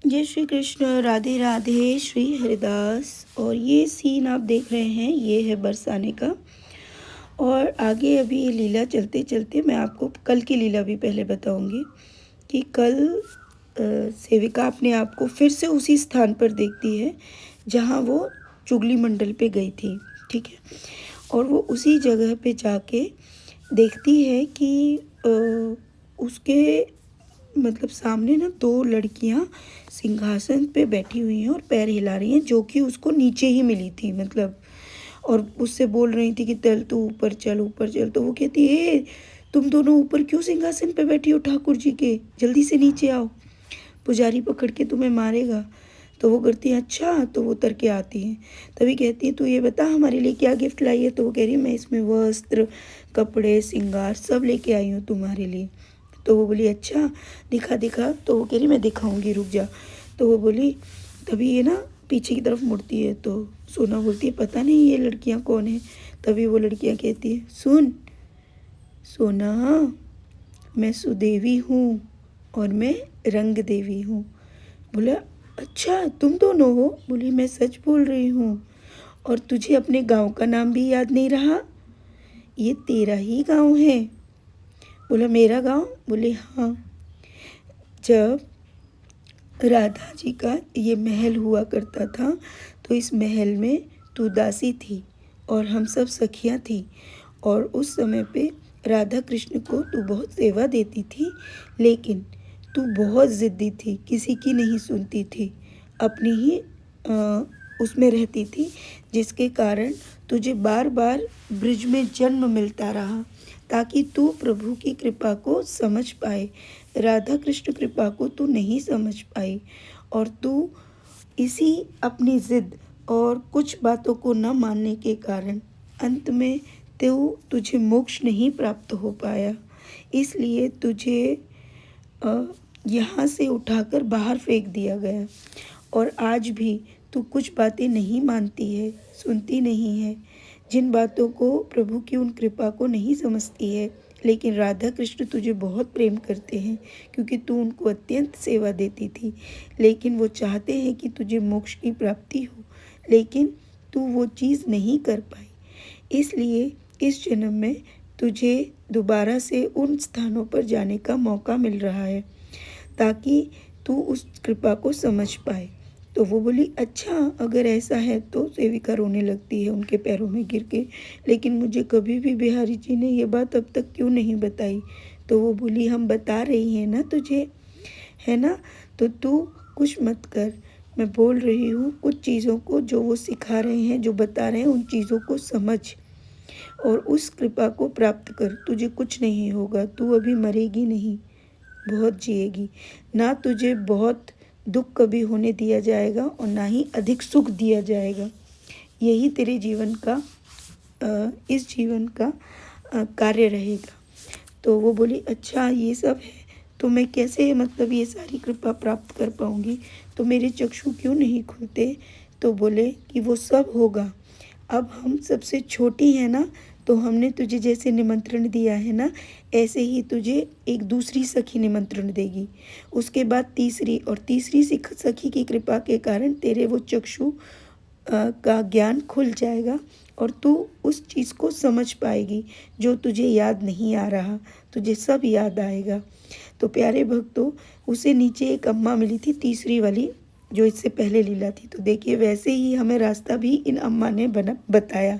जय श्री कृष्ण। राधे राधे। श्री हरिदास। और ये सीन आप देख रहे हैं, ये है बरसाने का। और आगे अभी ये लीला चलते चलते मैं आपको कल की लीला भी पहले बताऊंगी कि कल सेविका अपने आप को फिर से उसी स्थान पर देखती है जहाँ वो चुगली मंडल पे गई थी। ठीक है। और वो उसी जगह पे जाके देखती है कि उसके मतलब सामने ना दो लड़कियां सिंहासन पे बैठी हुई हैं और पैर हिला रही हैं, जो कि उसको नीचे ही मिली थी मतलब। और उससे बोल रही थी कि चल तू ऊपर चल, ऊपर चल। तो वो कहती है तुम दोनों ऊपर क्यों सिंहासन पे बैठी हो ठाकुर जी के, जल्दी से नीचे आओ, पुजारी पकड़ के तुम्हें मारेगा। तो वो करती है अच्छा। तो वो उतर के आती हैं। तभी कहती है तू ये बता हमारे लिए क्या गिफ्ट लाई है। तो वो कह रही है मैं इसमें वस्त्र, कपड़े, श्रृंगार सब लेके आई हूँ तुम्हारे लिए। तो वो बोली अच्छा दिखा दिखा। तो वो कह रही मैं दिखाऊंगी, रुक जा। तो वो बोली, तभी ये ना पीछे की तरफ मुड़ती है तो सोना बोलती है पता नहीं ये लड़कियां कौन है। तभी वो लड़कियां कहती है सुन सोना, मैं सुदेवी हूँ और मैं रंग देवी हूँ। बोला अच्छा तुम दोनों हो। बोली मैं सच बोल रही हूँ। और तुझे अपने गांव का नाम भी याद नहीं रहा? ये तेरा ही गांव है। बोला मेरा गांव? बोले हाँ। जब राधा जी का ये महल हुआ करता था तो इस महल में तू दासी थी और हम सब सखियां थी। और उस समय पे राधा कृष्ण को तू बहुत सेवा देती थी, लेकिन तू बहुत ज़िद्दी थी, किसी की नहीं सुनती थी, अपनी ही उसमें रहती थी, जिसके कारण तुझे बार बार ब्रिज में जन्म मिलता रहा ताकि तू प्रभु की कृपा को समझ पाए। राधा कृष्ण कृपा को तू नहीं समझ पाई और तू इसी अपनी ज़िद और कुछ बातों को न मानने के कारण अंत में तुझे मोक्ष नहीं प्राप्त हो पाया। इसलिए तुझे यहाँ से उठाकर बाहर फेंक दिया गया। और आज भी तू कुछ बातें नहीं मानती है, सुनती नहीं है, जिन बातों को प्रभु की उन कृपा को नहीं समझती है। लेकिन राधा कृष्ण तुझे बहुत प्रेम करते हैं क्योंकि तू उनको अत्यंत सेवा देती थी। लेकिन वो चाहते हैं कि तुझे मोक्ष की प्राप्ति हो, लेकिन तू वो चीज़ नहीं कर पाई। इसलिए इस जन्म में तुझे दोबारा से उन स्थानों पर जाने का मौका मिल रहा है ताकि तू उस कृपा को समझ पाए। तो वो बोली अच्छा अगर ऐसा है तो। सेविका रोने लगती है उनके पैरों में गिर के, लेकिन मुझे कभी भी बिहारी जी ने ये बात अब तक क्यों नहीं बताई। तो वो बोली हम बता रही हैं ना तुझे, है ना, तो तू कुछ मत कर। मैं बोल रही हूँ कुछ चीज़ों को, जो वो सिखा रहे हैं, जो बता रहे हैं, उन चीज़ों को समझ और उस कृपा को प्राप्त कर। तुझे कुछ नहीं होगा, तू अभी मरेगी नहीं, बहुत जिएगी। ना तुझे बहुत दुख कभी होने दिया जाएगा और ना ही अधिक सुख दिया जाएगा। यही तेरे जीवन का इस जीवन का कार्य रहेगा। तो वो बोली अच्छा ये सब है तो मैं कैसे मतलब ये सारी कृपा प्राप्त कर पाऊँगी, तो मेरे चक्षु क्यों नहीं खुलते। तो बोले कि वो सब होगा। अब हम सबसे छोटी हैं ना, तो हमने तुझे जैसे निमंत्रण दिया है ना, ऐसे ही तुझे एक दूसरी सखी निमंत्रण देगी, उसके बाद तीसरी, और तीसरी सखी की कृपा के कारण तेरे वो चक्षु का ज्ञान खुल जाएगा और तू उस चीज़ को समझ पाएगी जो तुझे याद नहीं आ रहा, तुझे सब याद आएगा। तो प्यारे भक्तों, उसे नीचे एक अम्मा मिली थी, तीसरी वाली, जो इससे पहले लीला थी। तो देखिए वैसे ही हमें रास्ता भी इन अम्मा ने बताया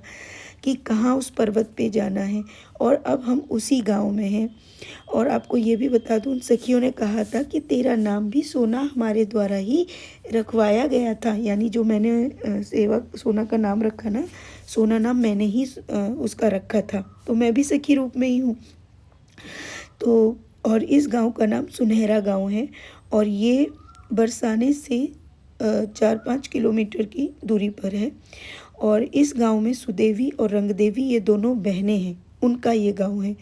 कि कहाँ उस पर्वत पे जाना है। और अब हम उसी गांव में हैं। और आपको ये भी बता दूं, उन सखियों ने कहा था कि तेरा नाम भी सोना हमारे द्वारा ही रखवाया गया था, यानी जो मैंने सेवक सोना का नाम रखा ना, सोना नाम मैंने ही उसका रखा था, तो मैं भी सखी रूप में ही हूँ। तो और इस गांव का नाम सुनहरा गांव है और ये बरसाने से 4-5 किलोमीटर की दूरी पर है। और इस गांव में सुदेवी और रंगदेवी ये दोनों बहनें हैं, उनका ये गांव है।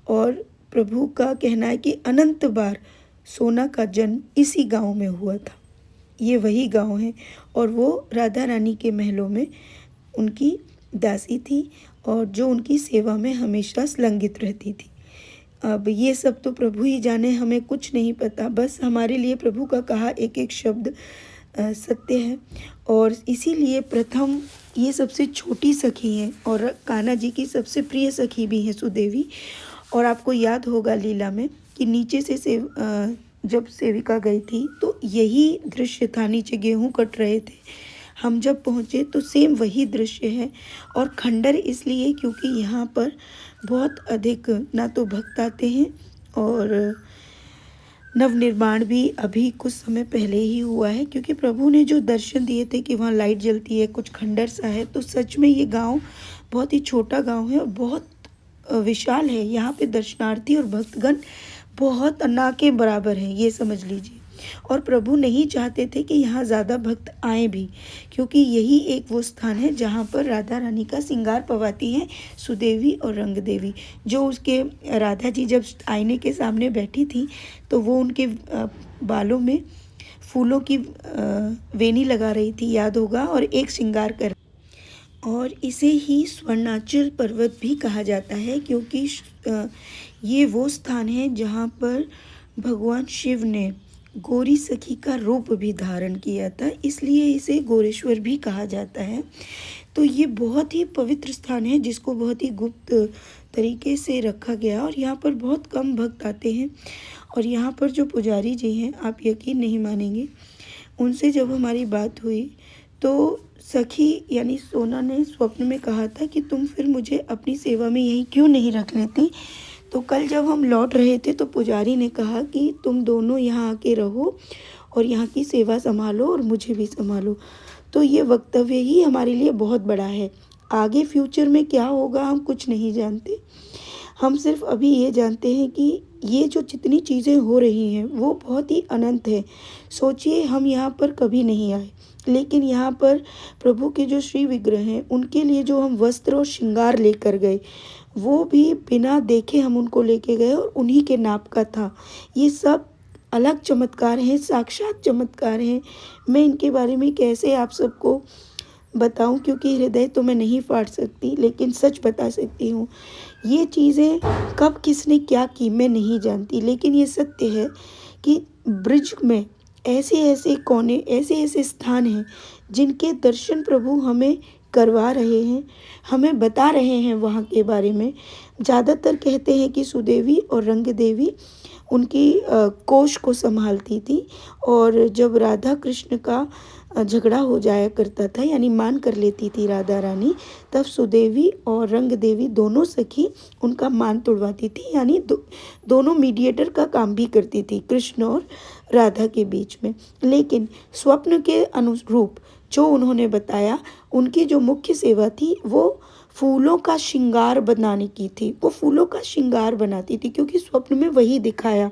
और प्रभु का कहना है कि अनंत बार सोना का जन्म इसी गांव में हुआ था। ये वही गांव है और वो राधा रानी के महलों में उनकी दासी थी और जो उनकी सेवा में हमेशा संलग्नित रहती थी। अब ये सब तो प्रभु ही जाने, हमें कुछ नहीं पता। बस हमारे लिए प्रभु का कहा एक एक शब्द सत्य है। और इसीलिए प्रथम ये सबसे छोटी सखी हैं और कान्हा जी की सबसे प्रिय सखी भी हैं सुदेवी। और आपको याद होगा लीला में कि नीचे से जब सेविका गई थी तो यही दृश्य था, नीचे गेहूं कट रहे थे। हम जब पहुँचे तो सेम वही दृश्य है। और खंडर इसलिए क्योंकि यहाँ पर बहुत अधिक ना तो भक्त आते हैं, और नवनिर्माण भी अभी कुछ समय पहले ही हुआ है, क्योंकि प्रभु ने जो दर्शन दिए थे कि वहाँ लाइट जलती है, कुछ खंडर सा है। तो सच में ये गांव बहुत ही छोटा गांव है और बहुत विशाल है। यहाँ पे दर्शनार्थी और भक्तगण बहुत ना के बराबर हैं, ये समझ लीजिए। और प्रभु नहीं चाहते थे कि यहाँ ज़्यादा भक्त आए भी, क्योंकि यही एक वो स्थान है जहाँ पर राधा रानी का श्रृंगार पवाती हैं सुदेवी और रंग देवी। जो उसके राधा जी जब आईने के सामने बैठी थी तो वो उनके बालों में फूलों की वेनी लगा रही थी, याद होगा, और एक श्रृंगार कर। और इसे ही स्वर्णाचल पर्वत भी कहा जाता है, क्योंकि ये वो स्थान है जहाँ पर भगवान शिव ने गौरी सखी का रूप भी धारण किया था, इसलिए इसे गौरेश्वर भी कहा जाता है। तो ये बहुत ही पवित्र स्थान है जिसको बहुत ही गुप्त तरीके से रखा गया, और यहाँ पर बहुत कम भक्त आते हैं। और यहाँ पर जो पुजारी जी हैं, आप यकीन नहीं मानेंगे, उनसे जब हमारी बात हुई तो सखी यानी सोना ने स्वप्न में कहा था कि तुम फिर मुझे अपनी सेवा में यहीं क्यों नहीं रख लेती। तो कल जब हम लौट रहे थे तो पुजारी ने कहा कि तुम दोनों यहाँ आके रहो और यहाँ की सेवा संभालो और मुझे भी संभालो। तो ये वक्तव्य ही हमारे लिए बहुत बड़ा है। आगे फ्यूचर में क्या होगा हम कुछ नहीं जानते, हम सिर्फ अभी ये जानते हैं कि ये जो जितनी चीज़ें हो रही हैं वो बहुत ही अनंत है। सोचिए हम यहाँ पर कभी नहीं आए, लेकिन यहाँ पर प्रभु के जो श्री विग्रह हैं उनके लिए जो हम वस्त्र और श्रृंगार लेकर गए, वो भी बिना देखे हम उनको लेके गए और उन्हीं के नाप का था। ये सब अलग चमत्कार हैं, साक्षात चमत्कार हैं। मैं इनके बारे में कैसे आप सबको बताऊं, क्योंकि हृदय तो मैं नहीं फाड़ सकती, लेकिन सच बता सकती हूँ। ये चीज़ें कब किसने क्या की मैं नहीं जानती, लेकिन ये सत्य है कि ब्रिज में ऐसे ऐसे कोने, ऐसे ऐसे स्थान हैं जिनके दर्शन प्रभु हमें करवा रहे हैं, हमें बता रहे हैं वहाँ के बारे में। ज़्यादातर कहते हैं कि सुदेवी और रंग देवी उनकी कोष को संभालती थी, और जब राधा कृष्ण का झगड़ा हो जाया करता था, यानी मान कर लेती थी राधा रानी, तब सुदेवी और रंग देवी दोनों सखी उनका मान तोड़वाती थी, यानी दोनों मीडिएटर का काम भी करती थी कृष्ण और राधा के बीच में। लेकिन स्वप्न के अनुरूप जो उन्होंने बताया, उनकी जो मुख्य सेवा थी वो फूलों का श्रृंगार बनाने की थी। वो फूलों का श्रृंगार बनाती थी, क्योंकि स्वप्न में वही दिखाया।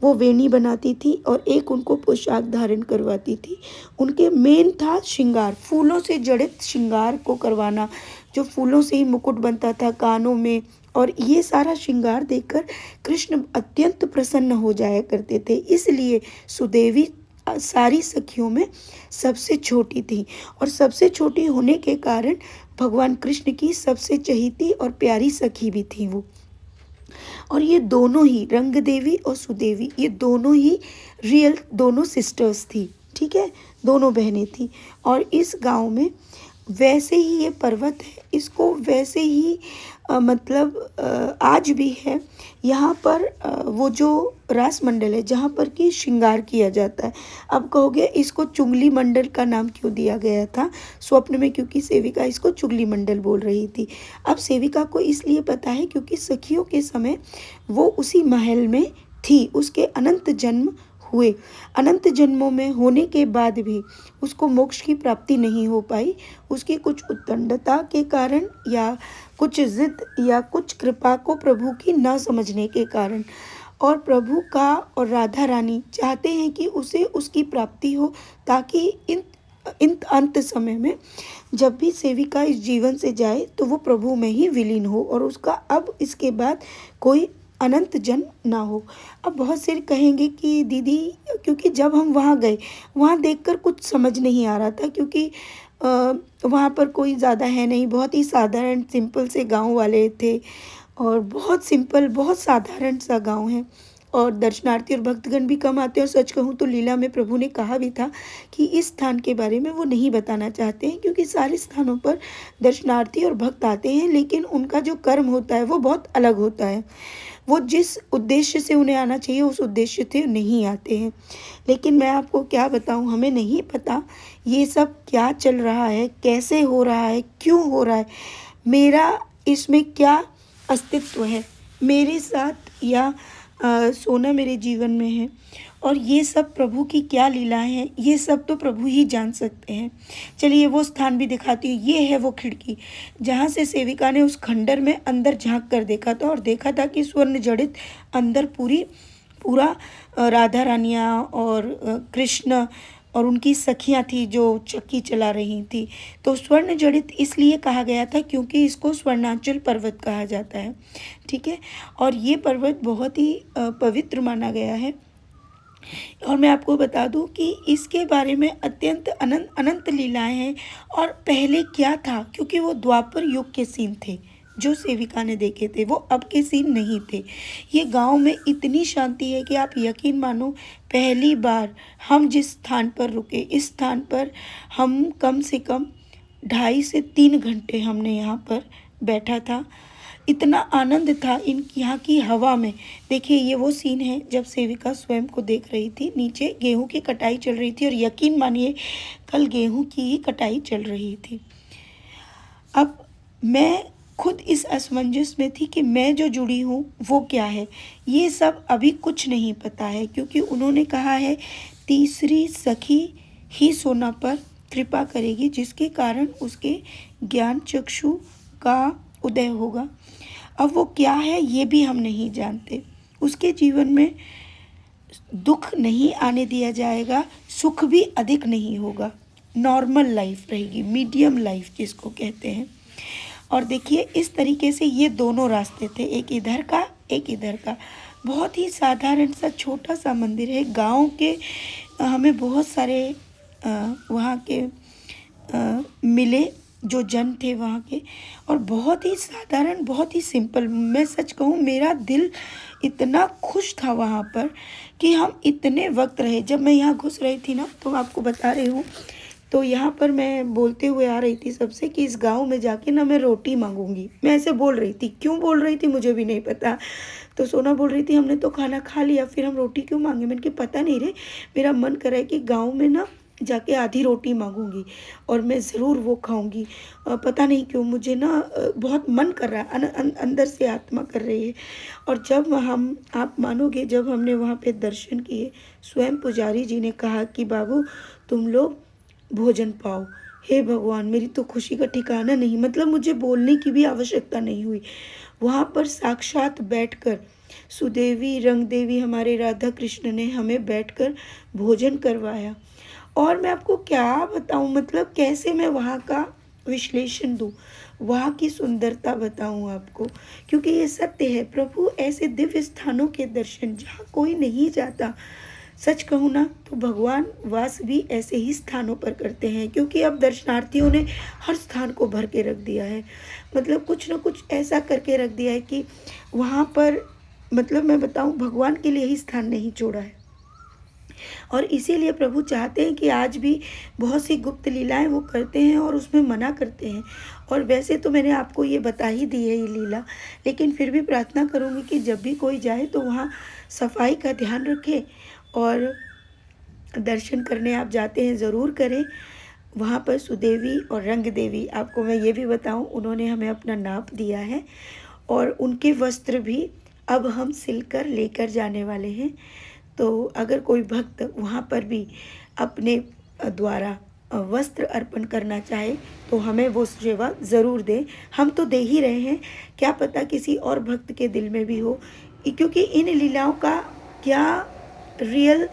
वो वेणी बनाती थी और एक उनको पोशाक धारण करवाती थी। उनके मेन था श्रृंगार, फूलों से जड़ित श्रृंगार को करवाना, जो फूलों से ही मुकुट बनता था कानों में। और ये सारा श्रृंगार देखकर कृष्ण अत्यंत प्रसन्न हो जाया करते थे। इसलिए सुदेवी सारी सखियों में सबसे छोटी थी, और सबसे छोटी होने के कारण भगवान कृष्ण की सबसे चहीती और प्यारी सखी भी थी वो। और ये दोनों ही रंग देवी और सुदेवी, ये दोनों ही रियल दोनों सिस्टर्स थी, ठीक है, दोनों बहनें थी। और इस गांव में वैसे ही ये पर्वत है, इसको वैसे ही मतलब आज भी है। यहाँ पर वो जो रास मंडल है जहाँ पर कि श्रृंगार किया जाता है। अब कहोगे इसको चुंगली मंडल का नाम क्यों दिया गया था स्वप्न में, क्योंकि सेविका इसको चुगली मंडल बोल रही थी। अब सेविका को इसलिए पता है क्योंकि सखियों के समय वो उसी महल में थी, उसके अनंत जन्म हुए, अनंत जन्मों में होने के बाद भी उसको मोक्ष की प्राप्ति नहीं हो पाई। उसकी कुछ उद्दंडता के कारण, या कुछ जिद, या कुछ कृपा को प्रभु की ना समझने के कारण। और प्रभु का और राधा रानी चाहते हैं कि उसे उसकी प्राप्ति हो, ताकि इन अंत समय में जब भी सेविका इस जीवन से जाए तो वो प्रभु में ही विलीन हो, और उसका अब इसके बाद कोई अनंत जन्म ना हो। अब बहुत से कहेंगे कि दीदी, क्योंकि जब हम वहाँ गए वहाँ देखकर कुछ समझ नहीं आ रहा था, क्योंकि वहाँ पर कोई ज़्यादा है नहीं, बहुत ही साधारण सिंपल से गांव वाले थे। और बहुत सिंपल, बहुत साधारण सा गाँव है और दर्शनार्थी और भक्तगण भी कम आते हैं। और सच कहूँ तो लीला में प्रभु ने कहा भी था कि इस स्थान के बारे में वो नहीं बताना चाहते हैं, क्योंकि सारे स्थानों पर दर्शनार्थी और भक्त आते हैं, लेकिन उनका जो कर्म होता है वो बहुत अलग होता है। वो जिस उद्देश्य से उन्हें आना चाहिए उस उद्देश्य से नहीं आते हैं। लेकिन मैं आपको क्या बताऊं, हमें नहीं पता ये सब क्या चल रहा है, कैसे हो रहा है, क्यों हो रहा है, मेरा इसमें क्या अस्तित्व है मेरे साथ, या सोना मेरे जीवन में है, और ये सब प्रभु की क्या लीलाएं हैं, ये सब तो प्रभु ही जान सकते हैं। चलिए वो स्थान भी दिखाती हूँ। ये है वो खिड़की जहाँ से सेविका ने उस खंडर में अंदर झांक कर देखा था, और देखा था कि स्वर्ण जड़ित अंदर पूरा राधा रानियाँ और कृष्ण और उनकी सखियाँ थी जो चक्की चला रही थी। तो स्वर्ण जड़ित इसलिए कहा गया था क्योंकि इसको स्वर्णाचल पर्वत कहा जाता है, ठीक है। और ये पर्वत बहुत ही पवित्र माना गया है। और मैं आपको बता दूं कि इसके बारे में अत्यंत अनंत अनंत लीलाएं हैं। और पहले क्या था, क्योंकि वो द्वापर युग के सीन थे जो सेविका ने देखे थे, वो अब के सीन नहीं थे। ये गांव में इतनी शांति है कि आप यकीन मानो, पहली बार हम जिस स्थान पर रुके, इस स्थान पर हम कम से कम 2.5 से 3 घंटे हमने यहाँ पर बैठा था। इतना आनंद था इन यहाँ की हवा में। देखिए ये वो सीन है जब सेविका स्वयं को देख रही थी। नीचे गेहूं की कटाई चल रही थी, और यकीन मानिए कल गेहूं की ही कटाई चल रही थी। अब मैं खुद इस असमंजस में थी कि मैं जो जुड़ी हूँ वो क्या है। ये सब अभी कुछ नहीं पता है, क्योंकि उन्होंने कहा है तीसरी सखी ही सोना पर कृपा करेगी, जिसके कारण उसके ज्ञान चक्षु का उदय होगा। अब वो क्या है ये भी हम नहीं जानते। उसके जीवन में दुख नहीं आने दिया जाएगा, सुख भी अधिक नहीं होगा, नॉर्मल लाइफ रहेगी, मीडियम लाइफ जिसको कहते हैं। और देखिए इस तरीके से ये दोनों रास्ते थे, एक इधर का एक इधर का। बहुत ही साधारण सा छोटा सा मंदिर है गांव के। हमें बहुत सारे वहाँ के मिले जो जन थे वहाँ के, और बहुत ही साधारण, बहुत ही सिंपल। मैं सच कहूँ मेरा दिल इतना खुश था वहाँ पर कि हम इतने वक्त रहे। जब मैं यहाँ घुस रही थी ना, तो आपको बता रही हूँ, तो यहाँ पर मैं बोलते हुए आ रही थी सबसे कि इस गांव में जाके ना मैं रोटी मांगूंगी। मैं ऐसे बोल रही थी, क्यों बोल रही थी मुझे भी नहीं पता। तो सोना बोल रही थी हमने तो खाना खा लिया, फिर हम रोटी क्यों मांगे। मैंने कहा पता नहीं रे, मेरा मन कर रहा है कि गाँव में ना जाके आधी रोटी मांगूंगी और मैं ज़रूर वो खाऊंगी। पता नहीं क्यों मुझे ना बहुत मन कर रहा है, अंदर से आत्मा कर रही है। और जब आप मानोगे, जब हमने वहाँ पे दर्शन किए, स्वयं पुजारी जी ने कहा कि बाबू तुम लोग भोजन पाओ। हे भगवान, मेरी तो खुशी का ठिकाना नहीं। मतलब मुझे बोलने की भी आवश्यकता नहीं हुई। वहाँ पर साक्षात बैठकर सुदेवी रंग देवी हमारे राधा कृष्ण ने हमें बैठकर भोजन करवाया। और मैं आपको क्या बताऊं, मतलब कैसे मैं वहाँ का विश्लेषण दूं, वहाँ की सुंदरता बताऊं आपको, क्योंकि ये सत्य है। प्रभु ऐसे दिव्य स्थानों के दर्शन जहाँ कोई नहीं जाता, सच कहूँ ना तो भगवान वास भी ऐसे ही स्थानों पर करते हैं, क्योंकि अब दर्शनार्थियों ने हर स्थान को भर के रख दिया है। मतलब कुछ ना कुछ ऐसा करके रख दिया है कि वहाँ पर, मतलब मैं बताऊँ, भगवान के लिए ही स्थान नहीं छोड़ा है। और इसीलिए प्रभु चाहते हैं कि आज भी बहुत सी गुप्त लीलाएं वो करते हैं और उसमें मना करते हैं। और वैसे तो मैंने आपको ये बता ही दी है ये लीला, लेकिन फिर भी प्रार्थना करूँगी कि जब भी कोई जाए तो वहाँ सफाई का ध्यान रखें, और दर्शन करने आप जाते हैं ज़रूर करें। वहाँ पर सुदेवी और रंग देवी, आपको मैं ये भी बताऊँ, उन्होंने हमें अपना नाप दिया है, और उनके वस्त्र भी अब हम सिलकर लेकर जाने वाले हैं। तो अगर कोई भक्त वहाँ पर भी अपने द्वारा वस्त्र अर्पण करना चाहे तो हमें वो सेवा ज़रूर दें। हम तो दे ही रहे हैं, क्या पता किसी और भक्त के दिल में भी हो, क्योंकि इन लीलाओं का क्या रियल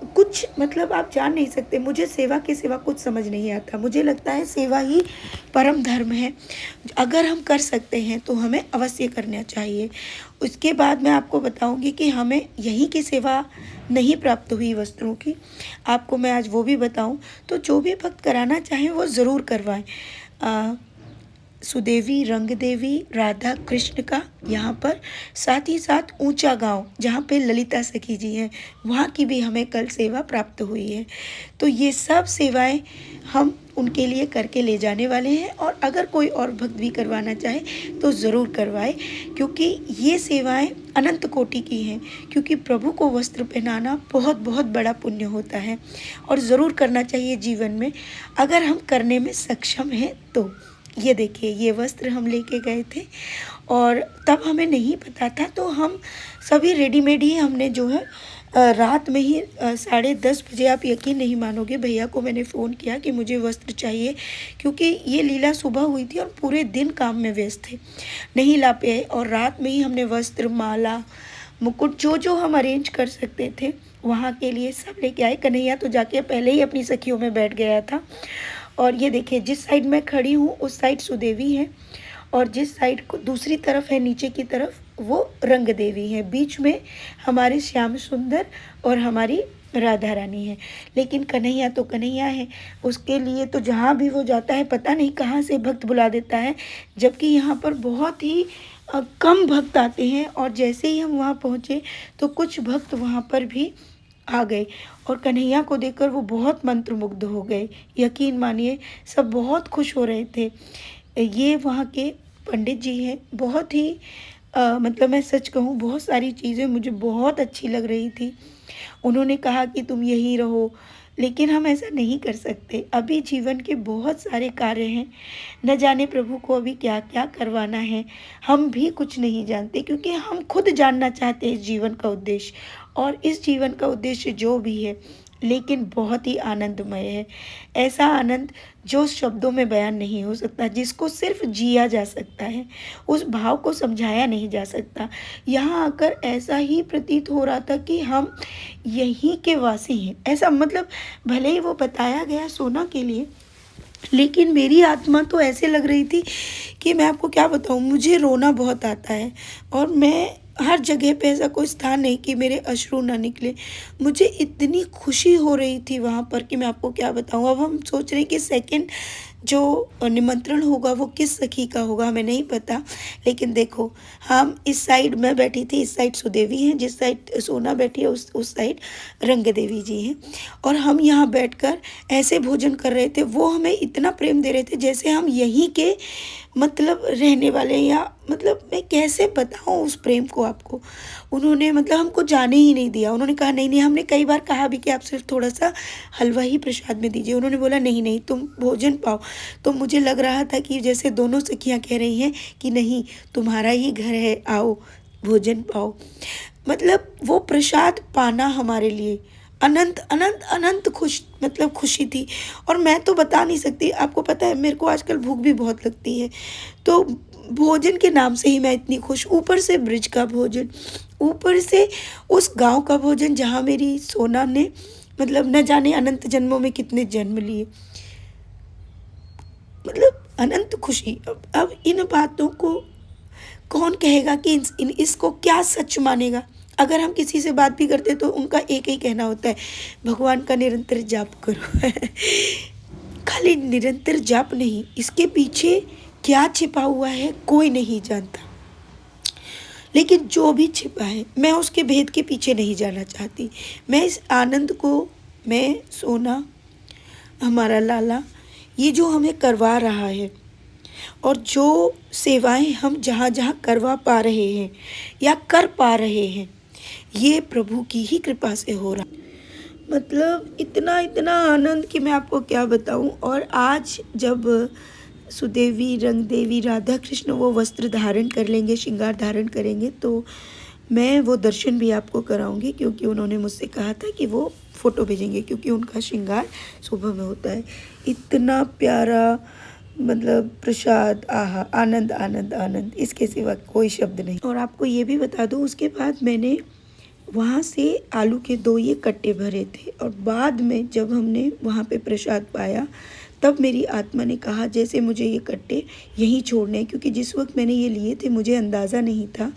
कुछ मतलब आप जान नहीं सकते। मुझे सेवा के सिवा कुछ समझ नहीं आता। मुझे लगता है सेवा ही परम धर्म है। अगर हम कर सकते हैं तो हमें अवश्य करना चाहिए। उसके बाद मैं आपको बताऊंगी कि हमें यहीं की सेवा नहीं प्राप्त हुई वस्त्रों की, आपको मैं आज वो भी बताऊं। तो जो भी भक्त कराना चाहें वो ज़रूर करवाएं। सुदेवी रंग देवी राधा कृष्ण का यहाँ पर, साथ ही साथ ऊंचा गांव जहाँ पे ललिता सखी जी हैं वहाँ की भी हमें कल सेवा प्राप्त हुई है। तो ये सब सेवाएं हम उनके लिए करके ले जाने वाले हैं, और अगर कोई और भक्त भी करवाना चाहे तो ज़रूर करवाए, क्योंकि ये सेवाएं अनंत कोटि की हैं। क्योंकि प्रभु को वस्त्र पहनाना बहुत बहुत बड़ा पुण्य होता है और ज़रूर करना चाहिए जीवन में, अगर हम करने में सक्षम हैं तो। ये देखिए, ये वस्त्र हम लेके गए थे और तब हमें नहीं पता था, तो हम सभी रेडीमेड ही हमने जो है रात में ही 10:30 बजे, आप यकीन नहीं मानोगे, भैया को मैंने फ़ोन किया कि मुझे वस्त्र चाहिए, क्योंकि ये लीला सुबह हुई थी और पूरे दिन काम में व्यस्त थे, नहीं ला पाए। और रात में ही हमने वस्त्र, माला, मुकुट जो जो हम अरेंज कर सकते थे वहाँ के लिए सब लेके आए। कन्हैया तो जाके पहले ही अपनी सखियों में बैठ गया था। और ये देखिए, जिस साइड मैं खड़ी हूँ उस साइड सुदेवी है, और जिस साइड को दूसरी तरफ है नीचे की तरफ वो रंग देवी है। बीच में हमारे श्याम सुंदर और हमारी राधा रानी है। लेकिन कन्हैया तो कन्हैया है, उसके लिए तो जहाँ भी वो जाता है पता नहीं कहाँ से भक्त बुला देता है, जबकि यहाँ पर बहुत ही कम भक्त आते हैं। और जैसे ही हम वहाँ पहुँचे तो कुछ भक्त वहाँ पर भी आ गए और कन्हैया को देखकर वो बहुत मंत्रमुग्ध हो गए। यकीन मानिए, सब बहुत खुश हो रहे थे। ये वहाँ के पंडित जी हैं, बहुत ही मतलब मैं सच कहूँ, बहुत सारी चीज़ें मुझे बहुत अच्छी लग रही थी। उन्होंने कहा कि तुम यहीं रहो, लेकिन हम ऐसा नहीं कर सकते। अभी जीवन के बहुत सारे कार्य हैं, न जाने प्रभु को अभी क्या क्या करवाना है, हम भी कुछ नहीं जानते, क्योंकि हम खुद जानना चाहते हैं इस जीवन का उद्देश्य। और इस जीवन का उद्देश्य जो भी है, लेकिन बहुत ही आनंदमय है। ऐसा आनंद जो शब्दों में बयान नहीं हो सकता, जिसको सिर्फ जिया जा सकता है, उस भाव को समझाया नहीं जा सकता। यहाँ आकर ऐसा ही प्रतीत हो रहा था कि हम यहीं के वासी हैं। ऐसा मतलब, भले ही वो बताया गया सोना के लिए, लेकिन मेरी आत्मा तो ऐसे लग रही थी कि मैं आपको क्या बताऊँ, मुझे रोना बहुत आता है। और मैं हर जगह पे ऐसा कोई स्थान नहीं कि मेरे अश्रु ना निकले। मुझे इतनी खुशी हो रही थी वहाँ पर कि मैं आपको क्या बताऊँ। अब हम सोच रहे हैं कि सेकंड जो निमंत्रण होगा वो किस सखी का होगा, हमें नहीं पता। लेकिन देखो, हम इस साइड मैं बैठी थी, इस साइड सुदेवी हैं, जिस साइड सोना बैठी है उस साइड रंग देवी जी हैं। और हम यहाँ बैठकर ऐसे भोजन कर रहे थे, वो हमें इतना प्रेम दे रहे थे जैसे हम यहीं के मतलब रहने वाले, या मतलब मैं कैसे बताऊँ उस प्रेम को आपको। उन्होंने मतलब हमको जाने ही नहीं दिया। उन्होंने कहा नहीं नहीं, हमने कई बार कहा भी कि आप सिर्फ थोड़ा सा हलवा ही प्रसाद में दीजिए। उन्होंने बोला नहीं नहीं, तुम भोजन पाओ। तो मुझे लग रहा था कि जैसे दोनों सखियाँ कह रही हैं कि नहीं, तुम्हारा ही घर है, आओ भोजन पाओ। मतलब वो प्रसाद पाना हमारे लिए अनंत अनंत अनंत खुशी थी। और मैं तो बता नहीं सकती। आपको पता है, मेरे को आजकल भूख भी बहुत लगती है, तो भोजन के नाम से ही मैं इतनी खुश। ऊपर से ब्रिज का भोजन, ऊपर से उस गांव का भोजन जहाँ मेरी सोना ने मतलब न जाने अनंत जन्मों में कितने जन्म लिए, मतलब अनंत खुशी। अब इन बातों को कौन कहेगा कि इसको क्या सच मानेगा। अगर हम किसी से बात भी करते तो उनका एक ही कहना होता है, भगवान का निरंतर जाप करो। खाली निरंतर जाप नहीं, इसके पीछे क्या छिपा हुआ है कोई नहीं जानता। लेकिन जो भी छिपा है, मैं उसके भेद के पीछे नहीं जाना चाहती। मैं इस आनंद को, मैं सोना, हमारा लाला, ये जो हमें करवा रहा है, और जो सेवाएं हम जहाँ जहाँ करवा पा रहे हैं या कर पा रहे हैं, ये प्रभु की ही कृपा से हो रहा। मतलब इतना इतना आनंद कि मैं आपको क्या बताऊं। और आज जब सुदेवी रंग देवी राधा कृष्ण वो वस्त्र धारण कर लेंगे, श्रृंगार धारण करेंगे, तो मैं वो दर्शन भी आपको कराऊंगी, क्योंकि उन्होंने मुझसे कहा था कि वो फ़ोटो भेजेंगे, क्योंकि उनका श्रृंगार सुबह में होता है। इतना प्यारा मतलब प्रसाद, आहा, आनंद आनंद आनंद, इसके सिवा कोई शब्द नहीं। और आपको ये भी बता दूं, उसके बाद मैंने वहाँ से आलू के 2 ये कट्टे भरे थे, और बाद में जब हमने वहाँ पे प्रसाद पाया तब मेरी आत्मा ने कहा जैसे मुझे ये कट्टे यहीं छोड़ने हैं, क्योंकि जिस वक्त मैंने ये लिए थे मुझे अंदाज़ा नहीं था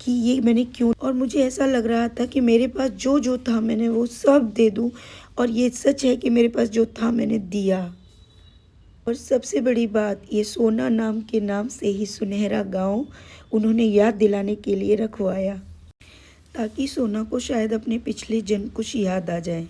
कि ये मैंने क्यों, और मुझे ऐसा लग रहा था कि मेरे पास जो जो था मैंने वो सब दे दूँ। और ये सच है कि मेरे पास जो था मैंने दिया। और सबसे बड़ी बात, ये सोना नाम के नाम से ही सुनहरा गांव उन्होंने याद दिलाने के लिए रखवाया, ताकि सोना को शायद अपने पिछले जन्म कुछ याद आ जाए।